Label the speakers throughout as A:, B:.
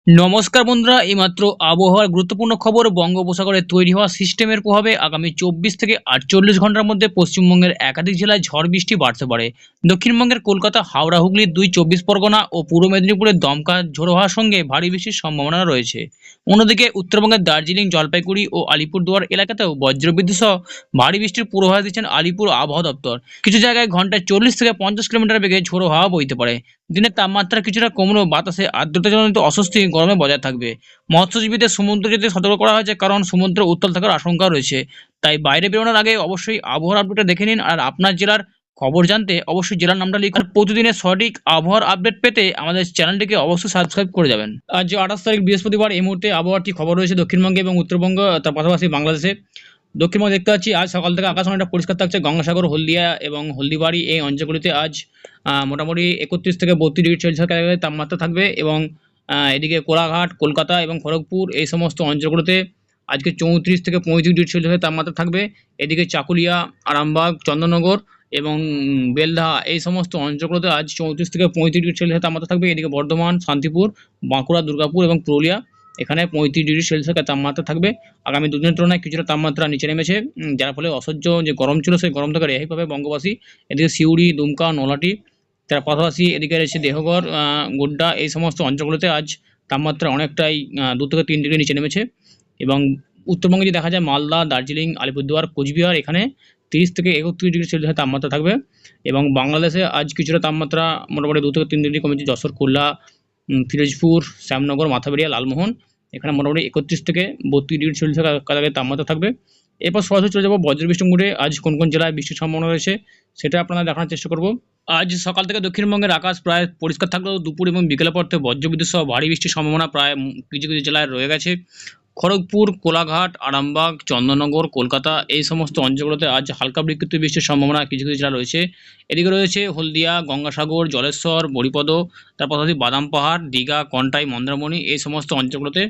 A: নমস্কার বন্ধুরা, এইমাত্র আবহাওয়ার গুরুত্বপূর্ণ খবর। বঙ্গোপসাগরে তৈরি হওয়া সিস্টেমের প্রভাবে আগামী 24 থেকে 48 ঘন্টার মধ্যে পশ্চিমবঙ্গের একাধিক জেলায় ঝড় বৃষ্টি বাড়তে পারে। দক্ষিণবঙ্গের কলকাতা, হাওড়া, হুগলি, 24 পরগনা ও পূর্ব মেদিনীপুরের দমকা ঝোড়ো হাওয়ার সঙ্গে ভারী বৃষ্টির সম্ভাবনা রয়েছে। অন্যদিকে উত্তরবঙ্গের দার্জিলিং, জলপাইগুড়ি ও আলিপুরদুয়ার এলাকাতেও বজ্রবিদ্যুৎ সহ ভারী বৃষ্টির পূর্বাভাস দিচ্ছেন আলিপুর আবহাওয়া দপ্তর। কিছু জায়গায় ঘন্টায় 40 থেকে 50 কিলোমিটার বেগে ঝোড়ো হাওয়া বইতে পারে। দিনের তাপমাত্রা কিছুটা কমলেও বাতাসে আর্দ্রতাজনিত অস্বস্তি গরমে বজায় থাকবে। মৎস্যজীবীদের সমুদ্রে যেতে সতর্ক করা হয়েছে, কারণ সমুদ্র উত্তাল থাকার আশঙ্কা রয়েছে। তাই বাইরে বেরোনোর আগে অবশ্যই আবহাওয়ার আপডেটটা দেখে নিন। আর আপনার জেলার খবর জানতে অবশ্যই জেলার নামটা লিখুন। আর প্রতিদিনের সঠিক আবহাওয়ার আপডেট পেতে আমাদের চ্যানেলটিকে অবশ্যই সাবস্ক্রাইব করে যাবেন। আজ 28 তারিখ বৃহস্পতিবার। এই মুহূর্তে আবহাওয়ার কি খবর রয়েছে দক্ষিণবঙ্গে এবং উত্তরবঙ্গ, তার পাশাপাশি বাংলাদেশে। দক্ষিণবঙ্গে দেখতে পাচ্ছি আজ সকাল থেকে আকাশ অনেকটা পরিষ্কার থাকছে। গঙ্গাসাগর, হলদিয়া এবং হলদিবাড়ি এই অঞ্চলগুলিতে আজ মোটামুটি 31 থেকে 32 ডিগ্রি সেলসিয়াস কাছাকাছি তাপমাত্রা থাকবে। এবং এদিকে কোলাঘাট, কলকাতা এবং খড়গপুর এই সমস্ত অঞ্চলগুলোতে আজকে 34 থেকে 35 ডিগ্রি সেলসিয়াস তাপমাত্রা থাকবে। এদিকে চাকুলিয়া, আরামবাগ, চন্দননগর এবং বেলদা এই সমস্ত অঞ্চলগুলোতে আজ 34 থেকে 35 ডিগ্রি সেলসিয়াস তাপমাত্রা থাকবে। এদিকে বর্ধমান, শান্তিপুর, বাঁকুড়া, দুর্গাপুর এবং পুরুলিয়া এখানে 35 ডিগ্রি সেলসিয়াস তাপমাত্রা থাকবে। আগামী দুদিনের তুলনায় কিছুটা তাপমাত্রা নিচে নেমেছে, যার ফলে অসহ্য যে গরম ছিল সেই গরম থেকে রেহাই পাবে বঙ্গবাসী। এদিকে সিউড়ি, দুমকা, নলাটি, তার পাশাপাশি এদিকে রয়েছে দেহগড়, গোড্ডা এই সমস্ত অঞ্চলগুলোতে আজ তাপমাত্রা অনেকটাই 2 থেকে 3 ডিগ্রি নিচে নেমেছে। এবং উত্তরবঙ্গে যদি দেখা যায় মালদা, দার্জিলিং, আলিপুরদুয়ার, কোচবিহার এখানে 30 থেকে 31 ডিগ্রি সেলসিয়াস তাপমাত্রা থাকবে। এবং বাংলাদেশে আজ কিছুটা তাপমাত্রা মোটামুটি 2 থেকে 3 ডিগ্রি কমেছে। যশোর, খুলনা, ফিরোজপুর, শ্যামনগর, মাথাবেড়িয়া, লালমোহন এখানে মোটামুটি 31 থেকে 32 ডিগ্রি সেলসিয়াস কাছাকাছি তাপমাত্রা থাকবে। এরপর সরাসরি চলে যাবো বজ্রবৃষ্টি মুডে। আজ কোন কোন জেলায় বৃষ্টির সম্ভাবনা রয়েছে সেটা আপনারা দেখানোর চেষ্টা করব। আজ সকাল থেকে দক্ষিণবঙ্গের আকাশ প্রায় পরিষ্কার থাকলেও দুপুর এবং বিকেলের পর থেকে বজ্রবিদ্যুৎ সহ ভারী বৃষ্টির সম্ভাবনা প্রায় কিছু কিছু জেলায় রয়ে গেছে। খড়গপুর, কোলাঘাট, আরামবাগ, চন্দননগর, কলকাতা এই সমস্ত অঞ্চলগুলোতে আজ হালকা বিক্ষিপ্ত বৃষ্টির সম্ভাবনা কিছু কিছু জেলা রয়েছে। এদিকে রয়েছে হলদিয়া, গঙ্গাসাগর, জলেশ্বর, বরিপদ, তার পাশাপাশি বাদাম পাহাড়, দীঘা, কন্টাই, মন্দারমণি এই সমস্ত অঞ্চলগুলোতে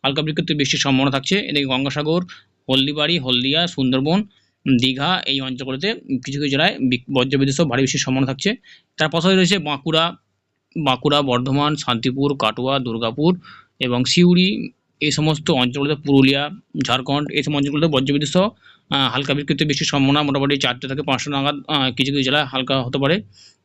A: হালকা বিক্ষিপ্ত বৃষ্টির সম্ভাবনা থাকছে। এদিকে গঙ্গাসাগর, হলদিবাড়ি, হলদিয়া, সুন্দরবন, দীঘা এই অঞ্চলগুলোতে কিছু কিছু জেলায় বজ্রবিদ্যুৎ সহ ভারী বৃষ্টির সম্ভাবনা থাকছে। তার পাশাপাশি রয়েছে বাঁকুড়া, বর্ধমান, শান্তিপুর, কাটোয়া, দুর্গাপুর এবং সিউড়ি এই সমস্ত অঞ্চলগুলোতে, পুরুলিয়া, ঝাড়খণ্ড এই সব অঞ্চলগুলোতে বজ্রবিদ্যুৎ সহ হালকা বিক্ষিপ্ত বৃষ্টির সম্ভাবনা মোটামুটি 4টে থেকে 5টা নাগাদ কিছু কিছু জেলায় হালকা হতে পারে।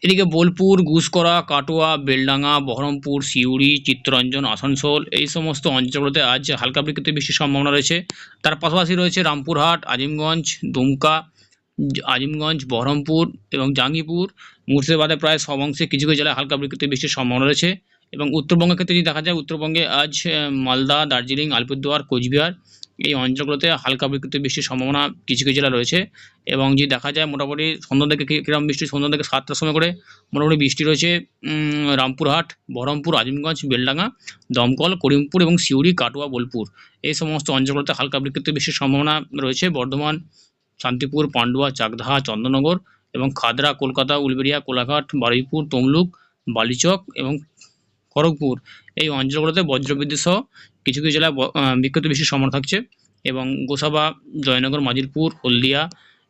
A: এদিকে বোলপুর, গুসকরা, কাটোয়া, বেলডাঙ্গা, বহরমপুর, সিউড়ি, চিত্তরঞ্জন, আসানসোল এই সমস্ত অঞ্চলগুলোতে আজ হালকা বিক্ষিপ্ত বৃষ্টির সম্ভাবনা রয়েছে। তার পাশাপাশি রয়েছে রামপুরহাট, আজিমগঞ্জ, বহরমপুর এবং জাঙ্গিপুর, মুর্শিদাবাদে প্রায় সব অংশে কিছু কিছু জেলায় হালকা বিক্ষিপ্ত বৃষ্টির সম্ভাবনা রয়েছে। এবং উত্তরবঙ্গের ক্ষেত্রে যদি দেখা যায়, উত্তরবঙ্গে আজ মালদা, দার্জিলিং, আলিপুরদুয়ার, কোচবিহার এই অঞ্চলগুলোতে হালকা বিক্ষিপ্ত বৃষ্টির সম্ভাবনা কিছু কিছু জেলা রয়েছে। এবং যদি দেখা যায় মোটামুটি সন্ধ্যা থেকে কীরকম বৃষ্টি, সন্ধ্যা থেকে 7টার সময় করে মোটামুটি বৃষ্টি রয়েছে রামপুরহাট, বহরমপুর, আজিমগঞ্জ, বেলডাঙ্গা, দমকল, করিমপুর এবং সিউড়ি, কাটোয়া, বোলপুর এই সমস্ত অঞ্চলগুলোতে হালকা বিক্ষিপ্ত বৃষ্টির সম্ভাবনা রয়েছে। বর্ধমান, শান্তিপুর, পান্ডুয়া, চাকদা, চন্দননগর এবং খাদরা, কলকাতা, উলবেড়িয়া, কোলাঘাট, বারুইপুর, তমলুক, বালিচক এবং খড়গপুর এই অঞ্চলগুলোতে বজ্রবিদ্যুৎ সহ কিছু কিছু জেলায় বিক্ষিপ্ত বৃষ্টির সম্ভাবনা থাকছে। এবং গোসাবা, জয়নগর, মাজিলপুর, হলদিয়া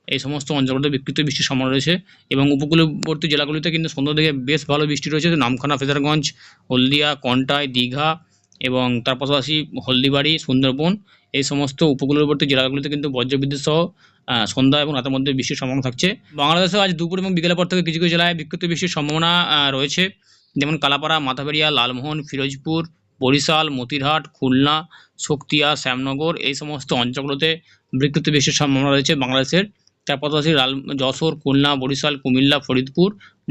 A: এই সমস্ত অঞ্চলগুলোতে বিক্ষিপ্ত বৃষ্টির সম্ভাবনা রয়েছে। এবং উপকূলবর্তী জেলাগুলিতে কিন্তু সন্ধ্যা থেকে বেশ ভালো বৃষ্টি রয়েছে। নামখানা, ফেজারগঞ্জ, হলদিয়া, কন্টাই, দীঘা এবং তার পাশাপাশি হলদিবাড়ি, সুন্দরবন এই সমস্ত উপকূলবর্তী জেলাগুলিতে কিন্তু বজ্রবিদ্যুৎ সহ সন্ধ্যা এবং রাতের মধ্যে বৃষ্টির সম্ভাবনা থাকছে। বাংলাদেশে আজ দুপুর এবং বিকেলের পর থেকে কিছু কিছু জেলায় বিক্ষিপ্ত বৃষ্টির সম্ভাবনা রয়েছে, যেমন কালাপাড়া, মাথাবেড়িয়া, লালমোহন, ফিরোজপুর, বরিশাল, মতিরহাট, খুলনা, শক্তিয়া, শ্যামনগর এই সমস্ত অঞ্চলগুলোতে বিক্ষিপ্ত বৃষ্টির সম্ভাবনা রয়েছে বাংলাদেশের। তার পাশাপাশি যশোর, খুলনা, বরিশাল, কুমিল্লা, ফরিদপুর,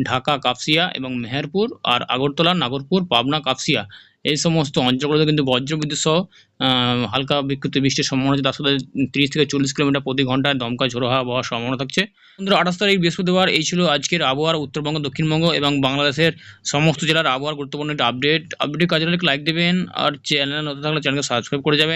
A: ঢাকা, কাপসিয়া এবং মেহেরপুর আর আগরতলা, নাগরপুর, পাবনা, কাপসিয়া এই সমস্ত অঞ্চলগুলোতে কিন্তু বজ্রবিদ্যুৎ সহ হালকা বিক্ষিপ্ত বৃষ্টির সম্ভাবনা আছে। তার সাথে 30 থেকে 40 কিলোমিটার প্রতি ঘন্টায় দমকা ঝোড়ো হাওয়া বওয়ার সম্ভাবনা থাকছে। 28 তারিখ বৃহস্পতিবার এই ছিল আজকের আবহাওয়ার উত্তরবঙ্গ, দক্ষিণবঙ্গ এবং বাংলাদেশের সমস্ত জেলার আবহাওয়ার গুরুত্বপূর্ণ একটা আপডেটের কাজে লাইক দেবেন আর চ্যানেল নতুন থাকলে চ্যানেলকে সাবস্ক্রাইব করে যাবেন।